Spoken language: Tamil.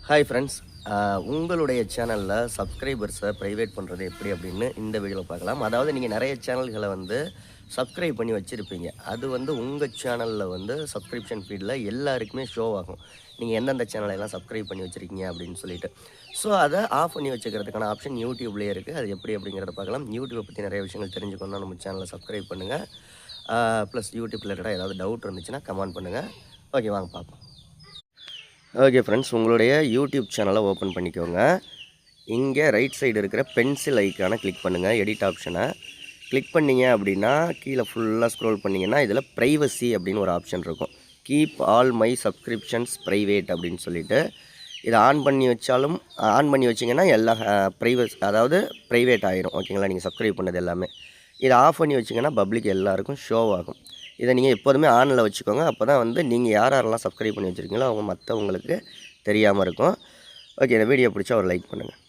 ஹாய் ஃப்ரெண்ட்ஸ், உங்களுடைய சேனலில் சப்ஸ்கிரைபர்ஸை ப்ரைவேட் பண்ணுறது எப்படி அப்படின்னு இந்த வீடியோவில் பார்க்கலாம். அதாவது நீங்கள் நிறைய சேனல்களை சப்ஸ்கிரைப் பண்ணி வச்சுருப்பீங்க. அது உங்கள் சேனலில் சப்ஸ்கிரிப்ஷன் ஃபீடில் எல்லாருக்குமே ஷோ ஆகும். நீங்கள் எந்தெந்த சேனலெல்லாம் சப்ஸ்கிரைப் பண்ணி வச்சுருக்கீங்க அப்படின்னு சொல்லிட்டு. ஸோ அதை ஆஃப் பண்ணி வச்சுக்கிறதுக்கான ஆப்ஷன் யூடியூப்லேயே இருக்குது. அது எப்படி அப்படிங்கிறத பார்க்கலாம். யூடியூப்பை பற்றி நிறைய விஷயங்கள் தெரிஞ்சுக்கணுன்னா நம்ம சேனலை சப்ஸ்கிரைப் பண்ணுங்கள். ப்ளஸ் யூடியூப் ரிலேட்டடாக ஏதாவது டவுட் இருந்துச்சுன்னா கமெண்ட் பண்ணுங்கள். ஓகே, வாங்க பார்ப்போம். ஓகே ஃப்ரெண்ட்ஸ், உங்களுடைய யூடியூப் சேனலை ஓப்பன் பண்ணிக்கோங்க. இங்கே ரைட் சைடு இருக்கிற பென்சில் ஐக்கானை கிளிக் பண்ணுங்கள். எடிட் ஆப்ஷனை கிளிக் பண்ணிங்க அப்படின்னா கீழே ஃபுல்லாக ஸ்க்ரோல் பண்ணிங்கன்னா இதில் ப்ரைவசி அப்படின்னு ஒரு ஆப்ஷன் இருக்கும். Keep all my subscriptions private அப்படின்னு சொல்லிவிட்டு இதை ஆன் பண்ணி வச்சிங்கன்னா எல்லா அதாவது ப்ரைவேட் ஆகிரும். ஓகேங்களா, நீங்கள் சப்ஸ்கிரைப் பண்ணது எல்லாமே. இதை ஆஃப் பண்ணி வச்சிங்கன்னா பப்ளிக் எல்லாருக்கும் ஷோ ஆகும். இதை நீங்கள் எப்போதுமே ஆனில் வச்சுக்கோங்க. அப்போ தான் நீங்கள் யாரெல்லாம் சப்ஸ்கிரைப் பண்ணி வச்சுருக்கீங்களோ அவங்க மற்றவங்களுக்கு தெரியாமல் இருக்கும். ஓகே, இந்த வீடியோ பிடிச்சா ஒரு லைக் பண்ணுங்கள்.